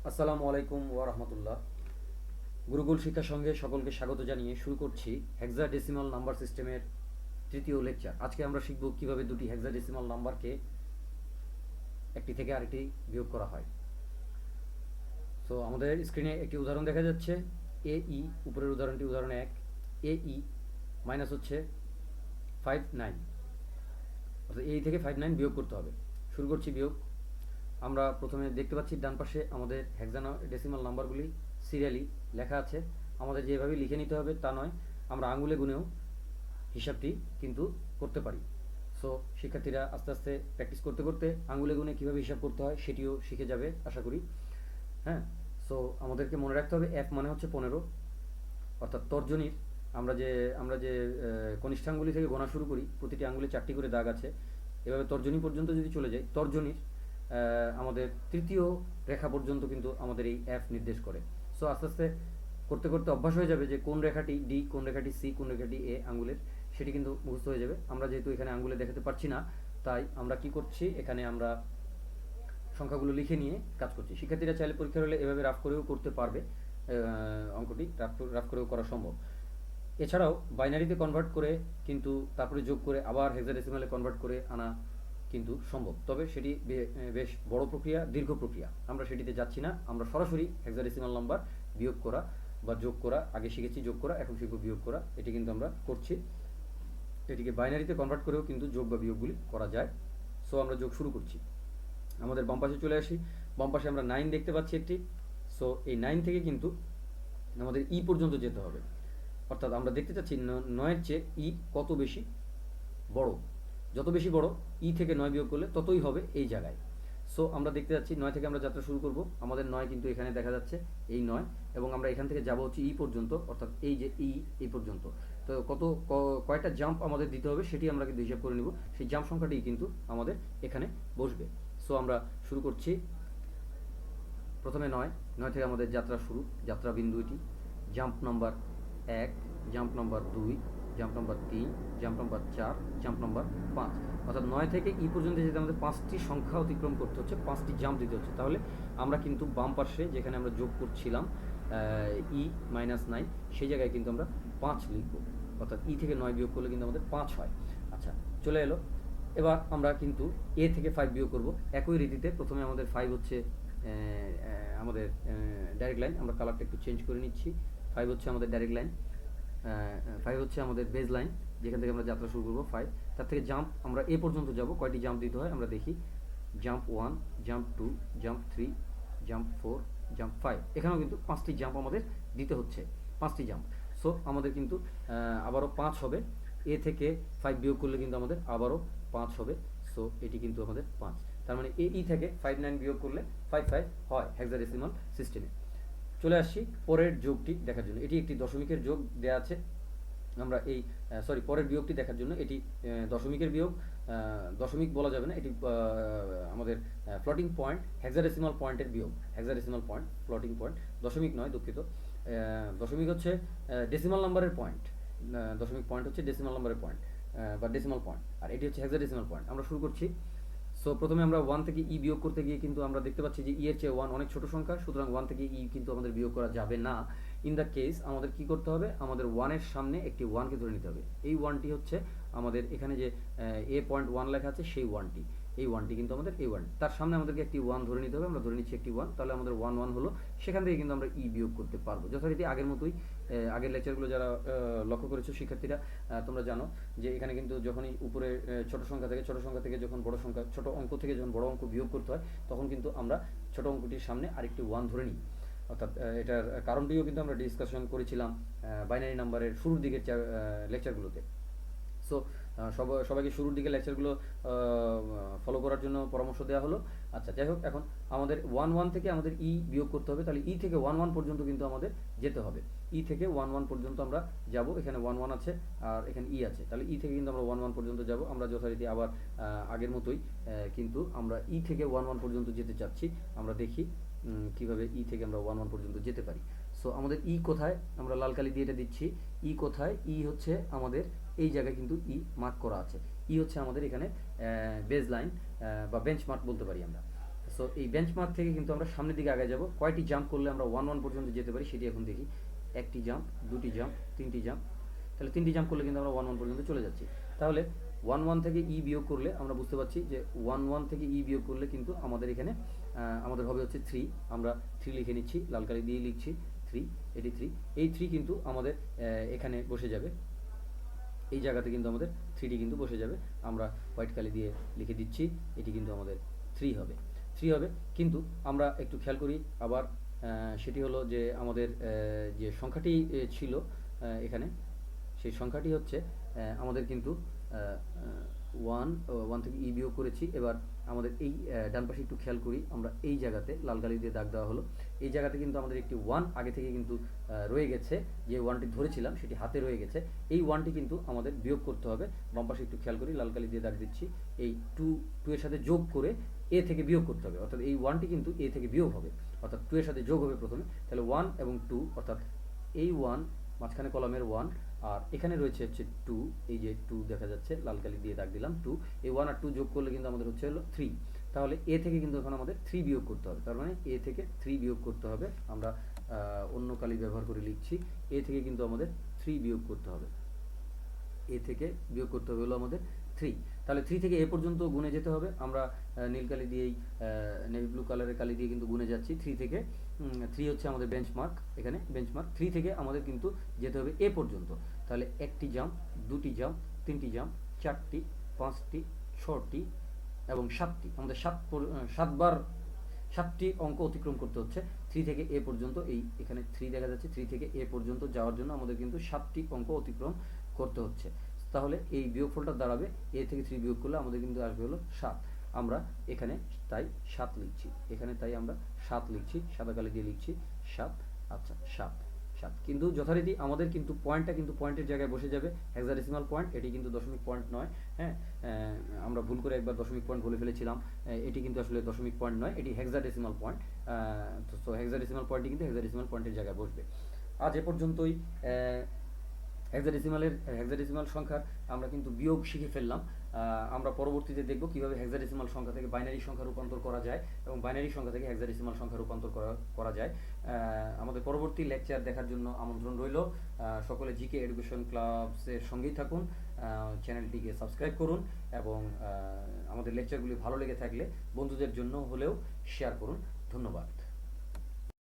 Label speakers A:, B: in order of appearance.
A: আসসালামু আলাইকুম ওয়া রাহমাতুল্লাহ। গুরুকুল শিক্ষা সঙ্গে সকলকে স্বাগত জানিয়ে শুরু করছি হেক্সাডেসিমাল নাম্বার সিস্টেমের তৃতীয় লেকচার। আজকে আমরা শিখব কিভাবে দুটি হেক্সাডেসিমাল নাম্বারকে একটি থেকে আরেকটি বিয়োগ করা হয়। সো আমাদের স্ক্রিনে একটি উদাহরণ দেখা যাচ্ছে। ই উপরের উদাহরণটি উদাহরণ 1। ই মাইনাস হচ্ছে 59, অর্থাৎ এই থেকে 59 বিয়োগ করতে হবে। শুরু করছি বিয়োগ। আমরা প্রথমে দেখতে পাচ্ছি ডান পাশে আমাদের হেক্সাডেসিমাল নাম্বারগুলি সিরিয়ালি লেখা আছে। আমাদের যেভাবে লিখে নিতে হবে তা নয়, আমরা আঙুলে গুনেও হিসাবটি কিন্তু করতে পারি। সো শিক্ষার্থীরা আস্তে আস্তে প্র্যাকটিস করতে করতে আঙুলে গুনে কীভাবে হিসাব করতে হয় সেটিও শিখে যাবে আশা করি। হ্যাঁ, সো আমাদেরকে মনে রাখতে হবে এফ মানে হচ্ছে 15, অর্থাৎ তর্জনীর আমরা যে কনিষ্ঠাঙ্গুলি থেকে গোনা শুরু করি, প্রতিটি আঙুলে 4টি করে দাগ আছে। এভাবে তর্জনী পর্যন্ত যদি চলে যাই, তর্জনীর আমাদের তৃতীয় রেখা পর্যন্ত কিন্তু আমাদের এই এফ নির্দেশ করে। সো আস্তে আস্তে করতে করতে অভ্যাস হয়ে যাবে যে কোন রেখাটি ডি, কোন রেখাটি সি, কোন রেখাটি এ আঙুলের, সেটি কিন্তু মুখস্থ হয়ে যাবে। আমরা যেহেতু এখানে আঙুলে দেখাতে পারছি না, তাই আমরা কি করছি, এখানে আমরা সংখ্যাগুলো লিখে নিয়ে কাজ করছি। শিক্ষার্থীরা চাইলে পরীক্ষার হলে এভাবে রাফ করেও করতে পারবে। অঙ্কটি রাফ করেও করা সম্ভব। এছাড়াও বাইনারিতে কনভার্ট করে কিন্তু তারপরে যোগ করে আবার হেক্সাডেসিমালে কনভার্ট করে আনা কিন্তু সম্ভব, তবে সেটি বেশ বড় প্রক্রিয়া, দীর্ঘ প্রক্রিয়া। আমরা সেটিতে যাচ্ছি না, আমরা সরাসরি হেক্সাডেসিমাল নাম্বার বিয়োগ করা বা যোগ করা, আগে শিখেছি যোগ করা, এখন শিখব বিয়োগ করা। এটি কিন্তু আমরা করছি। এটিকে বাইনারিতে কনভার্ট করেও কিন্তু যোগ বা বিয়োগগুলি করা যায়। সো আমরা যোগ শুরু করছি। আমাদের বাম পাশে চলে আসি। বাম পাশে আমরা 9 দেখতে পাচ্ছি একটি। সো এই 9 থেকে কিন্তু আমাদের ই পর্যন্ত যেতে হবে, অর্থাৎ আমরা দেখতে চাচ্ছি 9-এর চেয়ে ই কত বেশি বড়। যত বেশি বড়, ই থেকে 9 বিয়োগ করলে ততই হবে এই জায়গায়। সো আমরা দেখতে যাচ্ছি 9 থেকে আমরা যাত্রা শুরু করব। আমাদের 9 কিন্তু এখানে দেখা যাচ্ছে, এই 9, এবং আমরা এখান থেকে যাব হচ্ছে ই পর্যন্ত, অর্থাৎ এই যে এই পর্যন্ত। তো কয়টা জাম্প আমাদের দিতে হবে সেটি আমরা কিন্তু হিসাব করে নিব। সেই জাম্প সংখ্যাটি কিন্তু আমাদের এখানে বসবে। সো আমরা শুরু করছি। প্রথমে 9 থেকে আমাদের যাত্রা শুরু, যাত্রা বিন্দু এটি। Jump number 1, jump number 2, jump number 3, jump number 4, jump number 5। অর্থাৎ 9 থেকে ই পর্যন্ত যেতে আমাদের 5টি সংখ্যা অতিক্রম করতে হচ্ছে, 5টি জাম্প দিতে হচ্ছে। তাহলে আমরা কিন্তু বাম পাশে যেখানে আমরা যোগ করছিলাম -9, সেই জায়গায় কিন্তু আমরা 5 লিখব, অর্থাৎ ই থেকে 9 বিয়োগ করলে কিন্তু আমাদের 5 হয়। আচ্ছা, চলে এলো। এবার আমরা কিন্তু এ থেকে 5 বিয়োগ করব একই রীতিতে। প্রথমে আমাদের 5 হচ্ছে আমাদের ডাইরেক্ট লাইন, আমরা কালারটা একটু চেঞ্জ করে নিচ্ছি। 5 হচ্ছে আমাদের ডাইরেক্ট লাইন, 5 হচ্ছে আমাদের বেজ লাইন, যেখান থেকে আমরা যাত্রা শুরু করবো 5। তার থেকে জাম্প আমরা এ পর্যন্ত যাব। কয়টি জাম্প দিতে হয় আমরা দেখি। Jump 1, jump 2, jump 3, jump 4, jump 5। এখানেও কিন্তু 5টি জাম্প আমাদের দিতে হচ্ছে, 5টি জাম্প। সো আমাদের কিন্তু আবারও 5 হবে। এ থেকে 5 বিয়োগ করলে কিন্তু আমাদের আবারও 5 হবে। সো এটি কিন্তু আমাদের 5। তার মানে ই থেকে 59 বিয়োগ করলে 55 হয় হেক্সাডেসিমাল সিস্টেমে। চলে আসছি পরের যোগটি দেখার জন্য। এটি একটি দশমিকের যোগ দেওয়া আছে। আমরা এই পরের বিয়োগটি দেখার জন্য, এটি দশমিকের বিয়োগ, দশমিক বলা যাবে না, এটি আমাদের ফ্লোটিং পয়েন্ট, হেক্সাডেসিমাল পয়েন্টের বিয়োগ। হেক্সাডেসিমাল পয়েন্ট, ফ্লোটিং পয়েন্ট, দশমিক নয়, দুঃখিত। দশমিক হচ্ছে ডেসিমাল নাম্বারের পয়েন্ট। দশমিক পয়েন্ট হচ্ছে ডেসিমাল নাম্বারের পয়েন্ট বা ডেসিমাল পয়েন্ট, আর এটি হচ্ছে হেক্সাডেসিমাল পয়েন্ট। আমরা শুরু করছি। সো প্রথমে আমরা 1 থেকে ই বিয়োগ করতে গিয়ে কিন্তু আমরা দেখতে পাচ্ছি যে ই এর চেয়ে 1 অনেক ছোট সংখ্যা, সুতরাং 1 থেকে ই কিন্তু আমাদের বিয়োগ করা যাবে না। ইন দ্য কেস আমাদের কি করতে হবে, আমাদের 1 এর সামনে একটি 1কে ধরে নিতে হবে। এই 1টি হচ্ছে আমাদের এখানে যে A.1 লেখা আছে সেই 1টি, এই 1টি কিন্তু আমাদের এই 1, তার সামনে আমাদেরকে একটি 1 ধরে নিতে হবে। আমরা ধরে নিচ্ছি একটি 1, তাহলে আমাদের 1 1 হলো। সেখান থেকে কিন্তু আমরা ই বিয়োগ করতে পারবো যথারীতি আগের মতোই। আগের লেকচারগুলো যারা লক্ষ্য করেছো শিক্ষার্থীরা, তোমরা জানো যে এখানে কিন্তু যখনই উপরে ছোট সংখ্যা থেকে যখন বড় সংখ্যা, ছোট অঙ্ক থেকে যখন বড় অঙ্ক বিয়োগ করতে হয়, তখন কিন্তু আমরা ছোট অঙ্কটির সামনে আরেকটি 1 ধরে নিই। অর্থাৎ এটার কারণটিও কিন্তু আমরা ডিসকাশন করেছিলাম বাইনারি নাম্বারের শুরুর দিকের লেকচারগুলোতে। সো সবাইকে শুরুর দিকে লেকচারগুলো ফলো করার জন্য পরামর্শ দেওয়া হলো। আচ্ছা, যাই হোক, এখন আমাদের 1 থেকে আমাদের ই বিয়োগ করতে হবে। তাহলে ই থেকে 1 পর্যন্ত কিন্তু আমাদের যেতে হবে। ই থেকে 1 পর্যন্ত আমরা যাব। এখানে 1 আছে আর এখানে ই আছে, তাহলে ই থেকে কিন্তু আমরা 1 পর্যন্ত যাব। আমরা যথারীতি আবার আগের মতোই কিন্তু আমরা ই থেকে 1 পর্যন্ত যেতে চাচ্ছি। আমরা দেখি কিভাবে ই থেকে আমরা 1 পর্যন্ত যেতে পারি। সো আমাদের ই কোথায়, আমরা লাল কালি দিয়ে এটা দিচ্ছি। ই কোথায়, ই হচ্ছে আমাদের এই জায়গায় কিন্তু ই মার্ক করা আছে। ই হচ্ছে আমাদের এখানে বেজ লাইন বা বেঞ্চ মার্ক বলতে পারি আমরা। সো এই বেঞ্চমার্ক থেকে কিন্তু আমরা সামনের দিকে আগে যাব। কয়টি জাম্প করলে আমরা 1 1 পর্যন্ত যেতে পারি সেটি এখন দেখি। একটি জাম্প, দুটি জাম্প, তিনটি জাম্প। তাহলে তিনটি জাম্প করলে কিন্তু আমরা 1 1 পর্যন্ত চলে যাচ্ছি। তাহলে 1 1 থেকে ই বিয়োগ করলে আমরা বুঝতে পারছি যে 1 1 থেকে ই বিয়োগ করলে কিন্তু আমাদের এখানে আমাদের হবে হচ্ছে 3। আমরা 3 লিখে নিচ্ছি, লাল কালি দিয়ে লিখছি 3, এটি 3। এই 3 কিন্তু আমাদের এখানে বসে যাবে, এই জায়গাতে কিন্তু আমাদের 3D কিন্তু বসে যাবে। আমরা হোয়াইট কালি দিয়ে লিখে দিচ্ছি, এটি কিন্তু আমাদের 3 হবে, 3 হবে। কিন্তু আমরা একটু খেয়াল করি আবার, সেটি হলো যে আমাদের যে সংখ্যাটি ছিল এখানে, সেই সংখ্যাটি হচ্ছে আমাদের কিন্তু 1 থেকে ই বিয়োগ করেছি। এবার আমাদের এই ডান পাশে একটু খেয়াল করি, আমরা এই জায়গাতে লাল কালি দিয়ে দাগ দেওয়া হলো, এই জায়গাতে কিন্তু আমাদের একটি 1 আগে থেকে কিন্তু রয়ে গেছে, যে 1টি ধরেছিলাম সেটি হাতে রয়ে গেছে। এই 1টি কিন্তু আমাদের বিয়োগ করতে হবে। বাম পাশে একটু খেয়াল করি, লাল কালি দিয়ে দাগ দিচ্ছি, এই 2 এর সাথে যোগ করে এ থেকে বিয়োগ করতে হবে, অর্থাৎ এই 1টি কিন্তু এ থেকে বিয়োগ হবে, অর্থাৎ 2 এর সাথে যোগ হবে প্রথমে। তাহলে 1 এবং 2, অর্থাৎ এই 1 মাঝখানে কলামের 1 আর এখানে রয়েছে হচ্ছে 2, এই যে 2 দেখা যাচ্ছে, লাল কালি দিয়ে দাগ দিলাম 2। এই 1 আর 2 যোগ করলে কিন্তু আমাদের হচ্ছে হলো 3। তাহলে এ থেকে কিন্তু এখন আমাদের 3 বিয়োগ করতে হবে, তার মানে এ থেকে 3 বিয়োগ করতে হবে। আমরা অন্য কালি ব্যবহার করে লিখছি, এ থেকে কিন্তু আমাদের 3 বিয়োগ করতে হবে, এ থেকে বিয়োগ করতে হবে হলো আমাদের 3। তাহলে 3 থেকে এ পর্যন্ত গুণে যেতে হবে। আমরা নীল কালি দিয়েই, নেভি ব্লু কালারের কালি দিয়ে কিন্তু গুণে যাচ্ছি 3 থেকে। 3 হচ্ছে আমাদের বেঞ্চমার্ক, এখানে বেঞ্চমার্ক 3 থেকে আমাদের কিন্তু যেতে হবে এ পর্যন্ত। তাহলে একটি জাম্প, দুটি জাম্প, তিনটি জাম্প, 4টি, 5টি, 6টি এবং 7টি, আমাদের 7বার 7টি অঙ্ক অতিক্রম করতে হচ্ছে 3 থেকে এ পর্যন্ত। এই এখানে 3 দেখা যাচ্ছে, 3 থেকে এ পর্যন্ত যাওয়ার জন্য আমাদের কিন্তু 7টি অঙ্ক অতিক্রম করতে হচ্ছে। তাহলে এই বিয়োগফলটা দাঁড়াবে, এ থেকে 3 বিয়োগ করলে আমাদের কিন্তু আসবে হলো 7। আমরা এখানে তাই 7 লিখছি, এখানে তাই আমরা 7 লিখছি, সাদা কালি দিয়ে লিখছি 7। আচ্ছা, 7। কিন্তু যথারীতি আমাদের কিন্তু পয়েন্টটা কিন্তু পয়েন্টের জায়গায় বসে যাবে, হেক্সাডেসিমাল পয়েন্ট, এটি কিন্তু দশমিক পয়েন্ট নয়। হ্যাঁ, আমরা ভুল করে একবার দশমিক পয়েন্ট বলে ফেলেছিলাম, এটি কিন্তু আসলে দশমিক পয়েন্ট নয়, এটি হেক্সাডেসিমাল পয়েন্ট। তো হেক্সাডেসিমাল পয়েন্টটি কিন্তু হেক্সাডেসিমাল পয়েন্টের জায়গায় বসবে। আজ এ পর্যন্তই। হেক্সাডেসিমাল সংখ্যার আমরা কিন্তু বিয়োগ শিখে ফেললাম। আমরা পরবর্তীতে দেখব কিভাবে হেক্সাডেসিমাল সংখ্যা থেকে বাইনারি সংখ্যা রূপান্তর করা যায় এবং বাইনারি সংখ্যা থেকে হেক্সাডেসিমাল সংখ্যা রূপান্তর করা যায়। আমাদের পরবর্তী লেকচার দেখার জন্য আমন্ত্রণ রইল। সকলে জিকে এডুকেশন ক্লাবসের সঙ্গেই থাকুন, চ্যানেলটিকে সাবস্ক্রাইব করুন এবং আমাদের লেকচারগুলি ভালো লেগে থাকলে বন্ধুদের জন্য হলেও শেয়ার করুন। ধন্যবাদ।